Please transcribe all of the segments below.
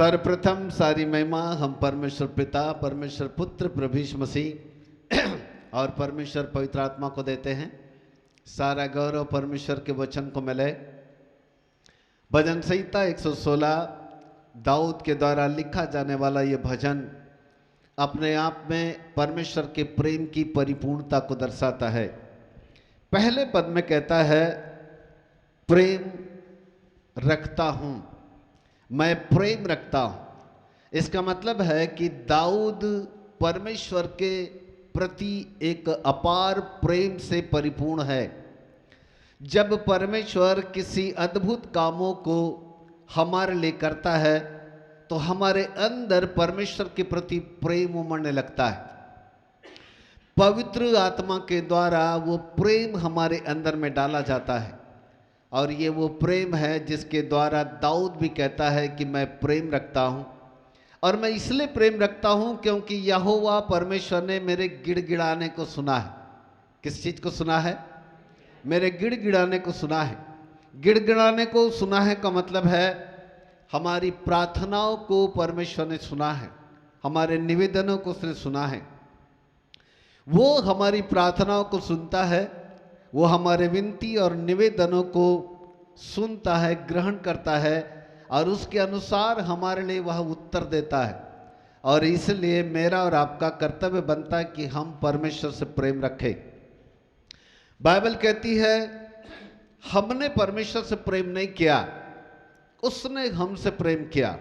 सर्वप्रथम सारी महिमा हम परमेश्वर पिता, परमेश्वर पुत्र, प्रभु यीशु मसीह और परमेश्वर पवित्र आत्मा को देते हैं। सारा गौरव परमेश्वर के वचन को मिले। भजन संहिता 116 दाऊद के द्वारा लिखा जाने वाला ये भजन अपने आप में परमेश्वर के प्रेम की परिपूर्णता को दर्शाता है। पहले पद में कहता है, प्रेम रखता हूं, मैं प्रेम रखता हूं। इसका मतलब है कि दाऊद परमेश्वर के प्रति एक अपार प्रेम से परिपूर्ण है। जब परमेश्वर किसी अद्भुत कामों को हमारे लिए करता है तो हमारे अंदर परमेश्वर के प्रति प्रेम उमड़ने लगता है। पवित्र आत्मा के द्वारा वो प्रेम हमारे अंदर में डाला जाता है और ये वो प्रेम है जिसके द्वारा दाऊद भी कहता है कि मैं प्रेम रखता हूँ। और मैं इसलिए प्रेम रखता हूँ क्योंकि यहोवा परमेश्वर ने मेरे गिड़गिड़ाने को सुना है। किस चीज़ को सुना है? मेरे गिड़गिड़ाने को सुना है। गिड़गिड़ाने को सुना है का मतलब है हमारी प्रार्थनाओं को परमेश्वर ने सुना है, हमारे निवेदनों को उसने सुना है। वो हमारी प्रार्थनाओं को सुनता है, वो हमारे विनती और निवेदनों को सुनता है, ग्रहण करता है और उसके अनुसार हमारे लिए वह उत्तर देता है। और इसलिए मेरा और आपका कर्तव्य बनता है कि हम परमेश्वर से प्रेम रखें। बाइबल कहती है हमने परमेश्वर से प्रेम नहीं किया, उसने हमसे प्रेम किया।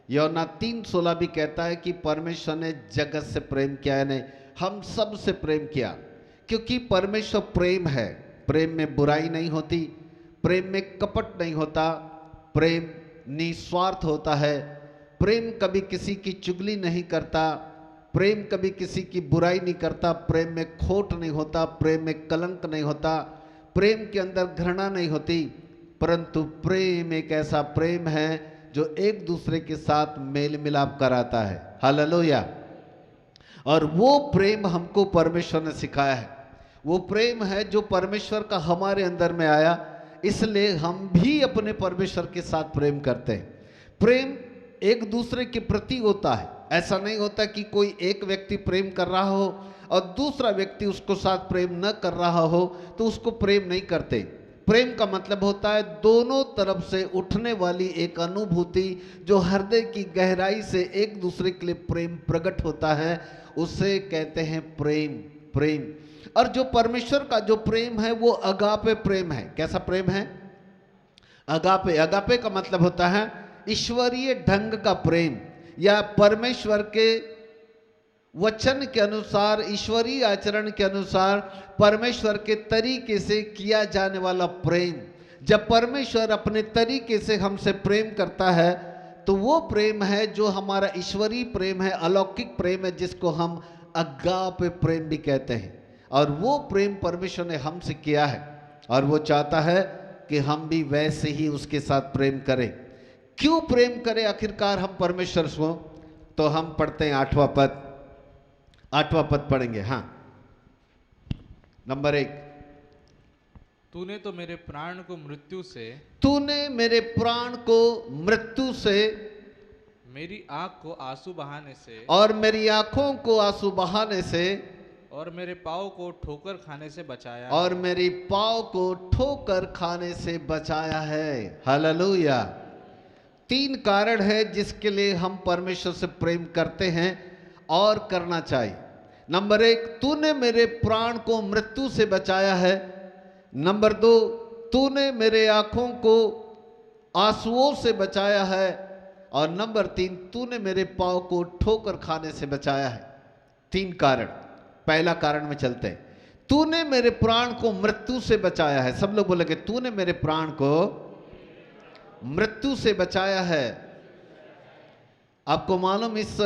यूहन्ना 3:16 भी कहता है कि परमेश्वर ने जगत से प्रेम किया, यानी हम सब से प्रेम किया। क्योंकि परमेश्वर प्रेम है। प्रेम में बुराई नहीं होती, प्रेम में कपट नहीं होता, प्रेम निस्वार्थ होता है, प्रेम कभी किसी की चुगली नहीं करता, प्रेम कभी किसी की बुराई नहीं करता, प्रेम में खोट नहीं होता, प्रेम में कलंक नहीं होता, प्रेम के अंदर घृणा नहीं होती। परंतु प्रेम एक ऐसा प्रेम है जो एक दूसरे के साथ मेल मिलाप कराता है। हालेलुया। और वो प्रेम हमको परमेश्वर ने सिखाया है। वो प्रेम है जो परमेश्वर का हमारे अंदर में आया, इसलिए हम भी अपने परमेश्वर के साथ प्रेम करते हैं। प्रेम एक दूसरे के प्रति होता है। ऐसा नहीं होता कि कोई एक व्यक्ति प्रेम कर रहा हो और दूसरा व्यक्ति उसको साथ प्रेम न कर रहा हो तो उसको प्रेम नहीं करते। प्रेम का मतलब होता है दोनों तरफ से उठने वाली एक अनुभूति जो हृदय की गहराई से एक दूसरे के लिए प्रेम प्रकट होता है, उसे कहते हैं प्रेम। प्रेम और जो परमेश्वर का जो प्रेम है वो अगापे प्रेम है। कैसा प्रेम है? अगापे। अगापे का मतलब होता है ईश्वरीय ढंग का प्रेम या परमेश्वर के वचन के अनुसार, ईश्वरीय आचरण के अनुसार, परमेश्वर के तरीके से किया जाने वाला प्रेम। जब परमेश्वर अपने तरीके से हमसे प्रेम करता है तो वो प्रेम है जो हमारा ईश्वरीय प्रेम है, अलौकिक प्रेम है, जिसको हम अगापे प्रेम भी कहते हैं। और वो प्रेम परमेश्वर ने हमसे किया है और वो चाहता है कि हम भी वैसे ही उसके साथ प्रेम करें। क्यों प्रेम करें आखिरकार हम परमेश्वर को? तो हम पढ़ते हैं 8वां पद। 8वां पद पढ़ेंगे। हाँ, नंबर 1। तूने तो मेरे प्राण को मृत्यु से, तूने मेरे प्राण को मृत्यु से, मेरी आंख को आंसू बहाने से, और मेरी आंखों को आंसू बहाने से, और मेरे पाँव को ठोकर खाने से बचाया, और मेरी पाँव को ठोकर खाने से बचाया है। हालेलुया। 3 कारण है जिसके लिए हम परमेश्वर से प्रेम करते हैं और करना चाहिए। नंबर 1, तूने मेरे प्राण को मृत्यु से बचाया है। नंबर 2, तूने मेरे आंखों को आंसुओं से बचाया है। और नंबर 3, तूने मेरे पाँव को ठोकर खाने से बचाया है। 3 कारण। पहला कारण में चलते हैं। तूने मेरे प्राण को मृत्यु से बचाया है। सब लोग बोलेंगे तूने मेरे प्राण को मृत्यु से बचाया है। आपको मालूम इस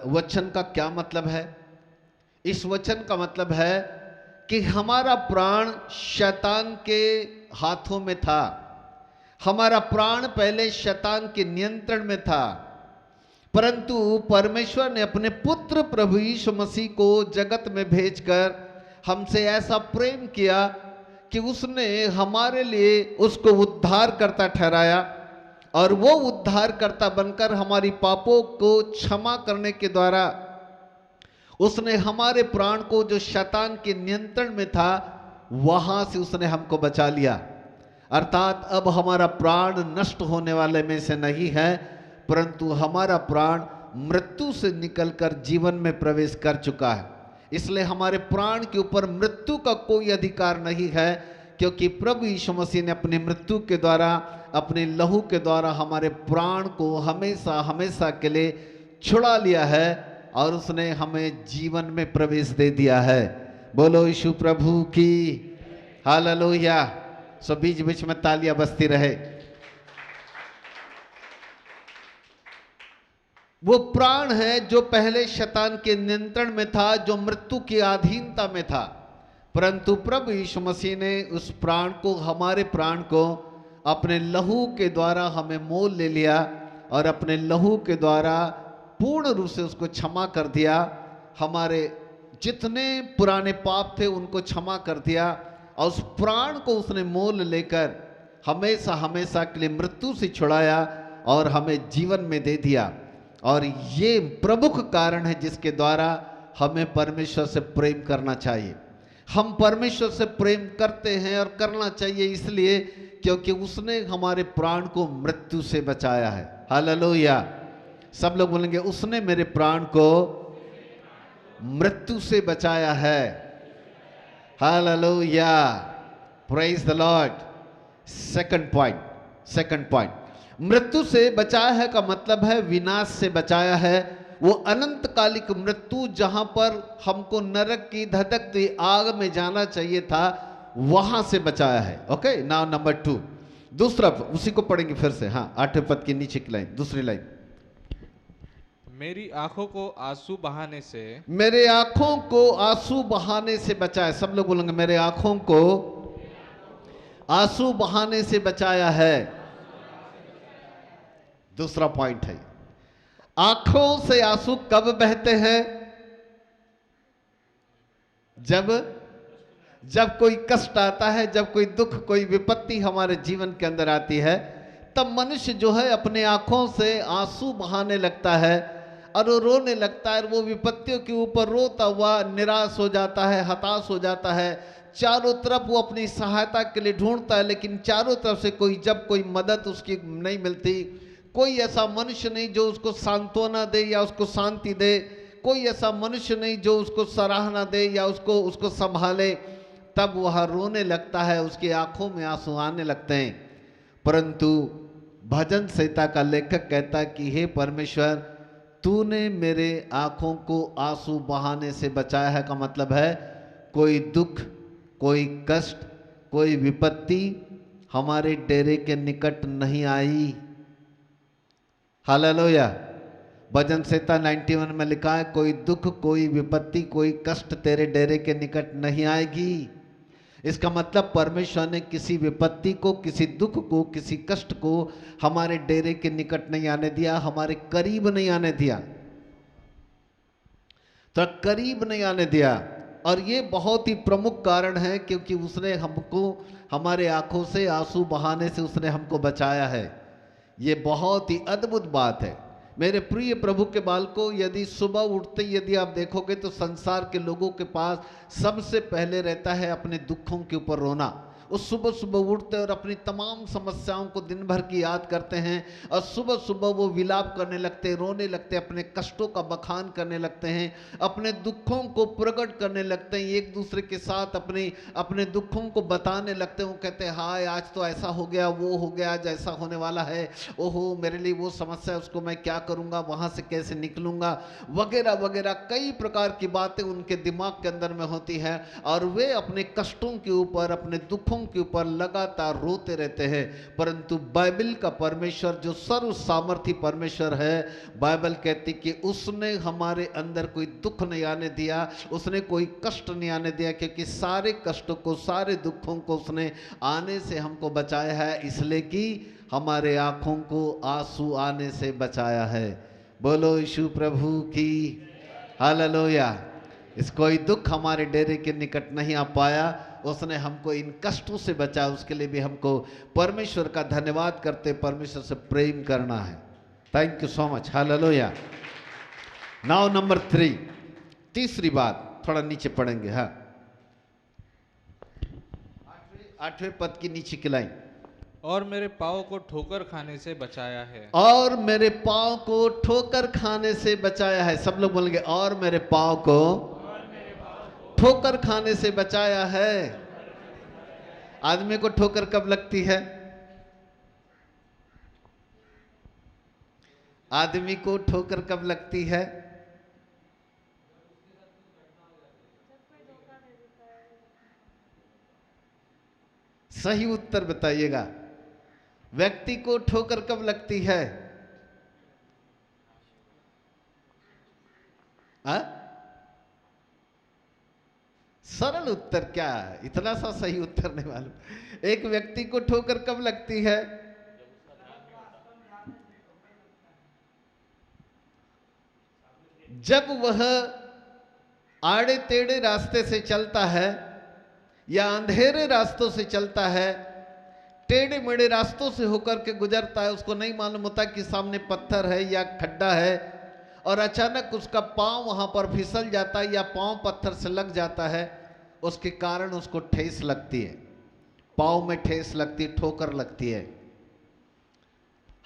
वचन का क्या मतलब है? इस वचन का मतलब है कि हमारा प्राण शैतान के हाथों में था। हमारा प्राण पहले शैतान के नियंत्रण में था, परंतु परमेश्वर ने अपने पुत्र प्रभु यीशु मसीह को जगत में भेजकर हमसे ऐसा प्रेम किया कि उसने हमारे लिए उसको उद्धारकर्ता ठहराया और वो उद्धारकर्ता बनकर हमारी पापों को क्षमा करने के द्वारा उसने हमारे प्राण को जो शैतान के नियंत्रण में था वहां से उसने हमको बचा लिया। अर्थात अब हमारा प्राण नष्ट होने वाले में से नहीं है, परंतु हमारा प्राण मृत्यु से निकलकर जीवन में प्रवेश कर चुका है। इसलिए हमारे प्राण के ऊपर मृत्यु का कोई अधिकार नहीं है, क्योंकि प्रभु यीशु मसीह ने अपनी मृत्यु के द्वारा, अपने लहू के द्वारा हमारे प्राण को हमेशा हमेशा के लिए छुड़ा लिया है और उसने हमें जीवन में प्रवेश दे दिया है। बोलो यीशु प्रभु की हालेलुया। सो बीच बीच में तालियां बजती रहे। वो प्राण है जो पहले शैतान के नियंत्रण में था, जो मृत्यु की अधीनता में था, परंतु प्रभु यीशु मसीह ने उस प्राण को, हमारे प्राण को अपने लहू के द्वारा हमें मोल ले लिया और अपने लहू के द्वारा पूर्ण रूप से उसको क्षमा कर दिया। हमारे जितने पुराने पाप थे उनको क्षमा कर दिया और उस प्राण को उसने मोल लेकर हमेशा हमेशा के लिए मृत्यु से छुड़ाया और हमें जीवन में दे दिया। और ये प्रमुख कारण है जिसके द्वारा हमें परमेश्वर से प्रेम करना चाहिए। हम परमेश्वर से प्रेम करते हैं और करना चाहिए इसलिए क्योंकि उसने हमारे प्राण को मृत्यु से बचाया है। हालेलुया। सब लोग बोलेंगे, उसने मेरे प्राण को मृत्यु से बचाया है। Hallelujah, praise the Lord. Second point, मृत्यु से बचाया है का मतलब है विनाश से बचाया है। वो अनंतकालिक मृत्यु जहां पर हमको नरक की धधकती आग में जाना चाहिए था, वहां से बचाया है। ओके, नाउ नंबर 2, दूसरा, उसी को पढ़ेंगे फिर से। हाँ, 8वें पद की नीचे की लाइन, दूसरी लाइन। मेरी आंखों को आंसू बहाने से, मेरे आंखों को आंसू बहाने से बचाया। सब लोग बोलेंगे, मेरे आंखों को आंसू बहाने से बचाया है। दूसरा पॉइंट है, आंखों से आंसू कब बहते हैं? जब कोई कष्ट आता है, जब कोई दुख, कोई विपत्ति हमारे जीवन के अंदर आती है, तब मनुष्य जो है अपने आंखों से आंसू बहाने लगता है और वो रोने लगता है। वो विपत्तियों के ऊपर रोता हुआ निराश हो जाता है, हताश हो जाता है। चारों तरफ वो अपनी सहायता के लिए ढूंढता है, लेकिन चारों तरफ से जब कोई मदद उसकी नहीं मिलती, कोई ऐसा मनुष्य नहीं जो उसको सांत्वना दे या उसको शांति दे, कोई ऐसा मनुष्य नहीं जो उसको सराहना दे या उसको संभाले, तब वह रोने लगता है, उसकी आंखों में आंसू आने लगते हैं। परंतु भजन संहिता का लेखक कहता है कि हे परमेश्वर, तूने मेरे आंखों को आंसू बहाने से बचाया है का मतलब है कोई दुख, कोई कष्ट, कोई विपत्ति हमारे डेरे के निकट नहीं आई। हालेलुया। भजन संहिता 91 में लिखा है, कोई दुख, कोई विपत्ति, कोई कष्ट तेरे डेरे के निकट नहीं आएगी। इसका मतलब परमेश्वर ने किसी विपत्ति को, किसी दुख को, किसी कष्ट को हमारे डेरे के निकट नहीं आने दिया, हमारे करीब नहीं आने दिया, तो करीब नहीं आने दिया। और ये बहुत ही प्रमुख कारण है, क्योंकि उसने हमको हमारे आंखों से आंसू बहाने से उसने हमको बचाया है। ये बहुत ही अद्भुत बात है। मेरे प्रिय प्रभु के बालकों, यदि सुबह उठते यदि आप देखोगे तो संसार के लोगों के पास सबसे पहले रहता है अपने दुखों के ऊपर रोना। वो सुबह सुबह उठते और अपनी तमाम समस्याओं को दिन भर की याद करते हैं और सुबह सुबह वो विलाप करने लगते, रोने लगते, अपने कष्टों का बखान करने लगते हैं, अपने दुखों को प्रकट करने लगते हैं, एक दूसरे के साथ अपने दुखों को बताने लगते हैं। वो कहते हैं, हाय आज तो ऐसा हो गया, वो हो गया, आज ऐसा होने वाला है, ओहो मेरे लिए वो समस्या, उसको मैं क्या करूँगा, वहाँ से कैसे निकलूँगा, वगैरह वगैरह कई प्रकार की बातें उनके दिमाग के अंदर में होती है और वे अपने कष्टों के ऊपर, अपने दुखों के ऊपर लगातार रोते रहते हैं। परंतु बाइबल का परमेश्वर जो सर्व सामर्थी परमेश्वर है, बाइबल कहती कि उसने हमारे अंदर कोई दुख नहीं आने दिया, उसने कोई कष्ट नहीं आने दिया, क्योंकि सारे कष्टों को, सारे दुखों को उसने आने से हमको बचाया है, इसलिए कि हमारे आंखों को आंसू आने से बचाया है। बोलो यीशु प्रभु की हालेलुया। इस कोई दुख हमारे डेरे के निकट नहीं आ पाया, उसने हमको इन कष्टों से बचाया, उसके लिए भी हमको परमेश्वर का धन्यवाद करते, परमेश्वर से प्रेम करना है। Thank you so much, hallelujah. Now number 3, तीसरी बात, थोड़ा नीचे पढ़ेंगे। हाँ, 8वें पद की नीचे की लाइन। और मेरे पाँव को ठोकर खाने से बचाया है। और मेरे पाँव को ठोकर खाने से बचाया है। सब लोग बोलेंगे, और मेरे पाँव को ठोकर खाने से बचाया है। आदमी को ठोकर कब लगती है? आदमी को ठोकर कब लगती है? सही उत्तर बताइएगा। व्यक्ति को ठोकर कब लगती है? आ? सरल उत्तर क्या है? इतना सा सही उत्तर नहीं मालूम। एक व्यक्ति को ठोकर कब लगती है? जब वह आड़े टेढ़े रास्ते से चलता है या अंधेरे रास्तों से चलता है, टेढ़े मेढ़े रास्तों से होकर के गुजरता है, उसको नहीं मालूम होता कि सामने पत्थर है या खड्डा है, और अचानक उसका पांव वहां पर फिसल जाता है या पांव पत्थर से लग जाता है, उसके कारण उसको ठेस लगती है, पांव में ठेस लगती है, ठोकर लगती है।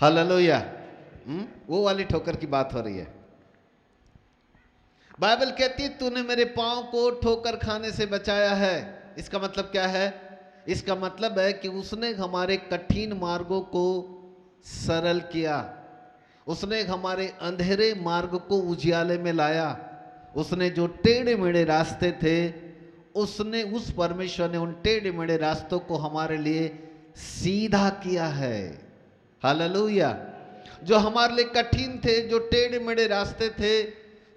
हालेलुया। वो वाली ठोकर की बात हो रही है। बाइबल कहती है, तूने मेरे पांव को ठोकर खाने से बचाया है। इसका मतलब क्या है? इसका मतलब है कि उसने हमारे कठिन मार्गों को सरल किया, उसने हमारे अंधेरे मार्ग को उजियाले में लाया, उसने जो टेढ़े मेढ़े रास्ते थे, उसने, उस परमेश्वर ने उन टेढ़े मेढ़े रास्तों को हमारे लिए सीधा किया है। हालेलुया। जो हमारे लिए कठिन थे, जो टेढ़े मेढ़े रास्ते थे,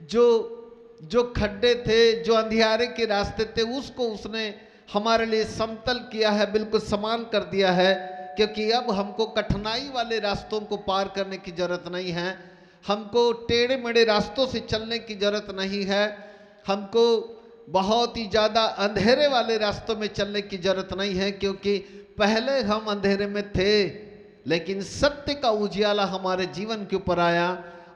जो खड्डे थे, जो अंधियारे के रास्ते थे, उसको उसने हमारे लिए समतल किया है, बिल्कुल समान कर दिया है, क्योंकि अब हमको कठिनाई वाले रास्तों को पार करने की जरूरत नहीं है, हमको टेढ़े मेढ़े रास्तों से चलने की जरूरत नहीं है, हमको बहुत ही ज़्यादा अंधेरे वाले रास्तों में चलने की जरूरत नहीं है, क्योंकि पहले हम अंधेरे में थे, लेकिन सत्य का उजियाला हमारे जीवन के ऊपर आया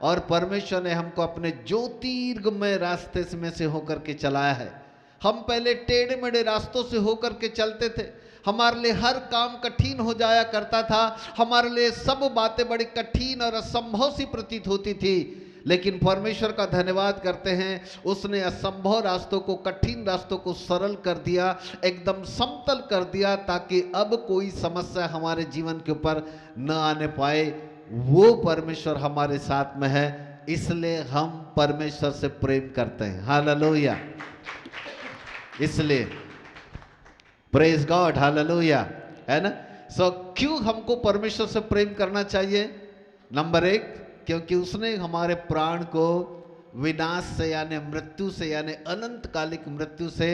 और परमेश्वर ने हमको अपने ज्योतिर्गमय रास्ते में से होकर के चलाया है। हम पहले टेढ़े मेढ़े रास्तों से होकर के चलते थे, हमारे लिए हर काम कठिन हो जाया करता था, हमारे लिए सब बातें बड़ी कठिन और असंभव सी प्रतीत होती थी, लेकिन परमेश्वर का धन्यवाद करते हैं, उसने असंभव रास्तों को, कठिन रास्तों को सरल कर दिया, एकदम समतल कर दिया, ताकि अब कोई समस्या हमारे जीवन के ऊपर न आने पाए। वो परमेश्वर हमारे साथ में है, इसलिए हम परमेश्वर से प्रेम करते हैं। हालेलुया। इसलिए प्रेज गॉड, हालेलुया, है ना। सो क्यों हमको परमेश्वर से प्रेम करना चाहिए? नंबर 1, क्योंकि उसने हमारे प्राण को विनाश से, यानी मृत्यु से, यानी अनंतकालिक मृत्यु से,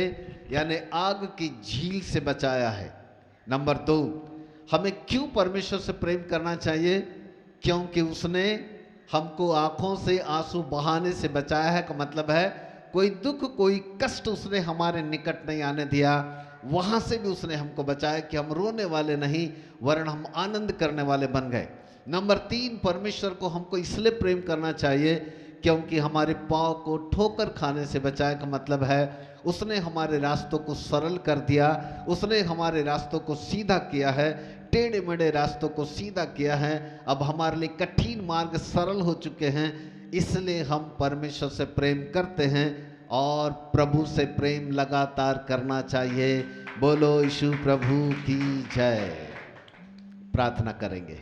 यानी आग की झील से बचाया है। नंबर 2, हमें क्यों परमेश्वर से प्रेम करना चाहिए? क्योंकि उसने हमको आंखों से आंसू बहाने से बचाया है। का मतलब है कोई दुख, कोई कष्ट उसने हमारे निकट नहीं आने दिया, वहां से भी उसने हमको बचाया कि हम रोने वाले नहीं, वरन हम आनंद करने वाले बन गए। नंबर 3, परमेश्वर को हमको इसलिए प्रेम करना चाहिए क्योंकि हमारे पाँव को ठोकर खाने से बचाया। का मतलब है उसने हमारे रास्तों को सरल कर दिया, उसने हमारे रास्तों को सीधा किया है, टेढ़े मेढ़े रास्तों को सीधा किया है। अब हमारे लिए कठिन मार्ग सरल हो चुके हैं, इसलिए हम परमेश्वर से प्रेम करते हैं और प्रभु से प्रेम लगातार करना चाहिए। बोलो यीशु प्रभु की जय। प्रार्थना करेंगे।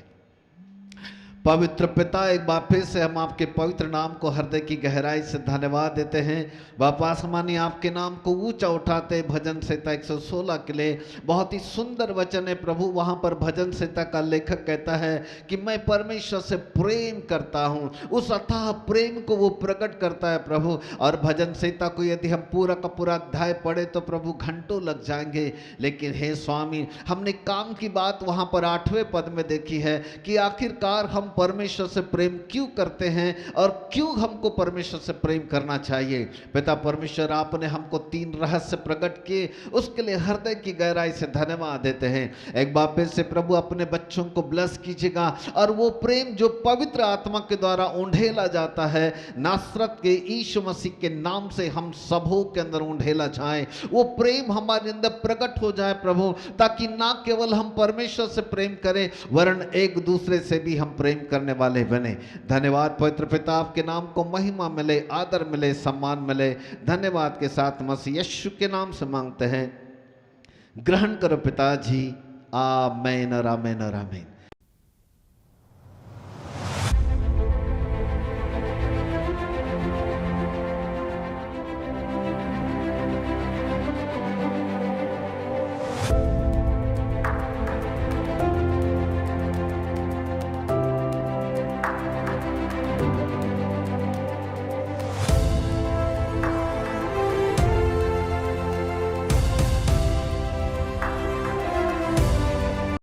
पवित्र पिता, एक बार फिर से हम आपके पवित्र नाम को हृदय की गहराई से धन्यवाद देते हैं। वापस मानिए आपके नाम को ऊंचा उठाते। भजन संहिता 116 के लिए बहुत ही सुंदर वचन है प्रभु। वहाँ पर भजन संहिता का लेखक कहता है कि मैं परमेश्वर से प्रेम करता हूँ, उस अथाह प्रेम को वो प्रकट करता है प्रभु। और भजन संहिता को यदि हम पूरा का पूरा अध्याय पढ़े तो प्रभु घंटों लग जाएंगे, लेकिन हे स्वामी, हमने काम की बात वहाँ पर 8वें पद में देखी है कि आखिरकार हम हम परमेश्वर से प्रेम क्यों करते हैं और क्यों हमको परमेश्वर से प्रेम करना चाहिए। पिता परमेश्वर, आपने हमको 3 रहस्य प्रकट किए, उसके लिए हृदय की गहराई से धन्यवाद देते हैं। एक बार फिर से प्रभु अपने बच्चों को ब्लेस कीजिएगा और वो प्रेम जो पवित्र आत्मा के द्वारा ऊंढेला जाता है, नासरत के यीशु मसीह के नाम से हम सबों के अंदर ऊंढेला जाए, वो प्रेम हमारे अंदर प्रकट हो जाए प्रभु, ताकि ना केवल हम परमेश्वर से प्रेम करें वरन एक दूसरे से भी हम प्रेम करने वाले बने। धन्यवाद पवित्र पिता, आपके नाम को महिमा मिले, आदर मिले, सम्मान मिले। धन्यवाद के साथ मसीह यीशु के नाम से मांगते हैं, ग्रहण करो पिताजी। आमीन और आमीन और आमीन।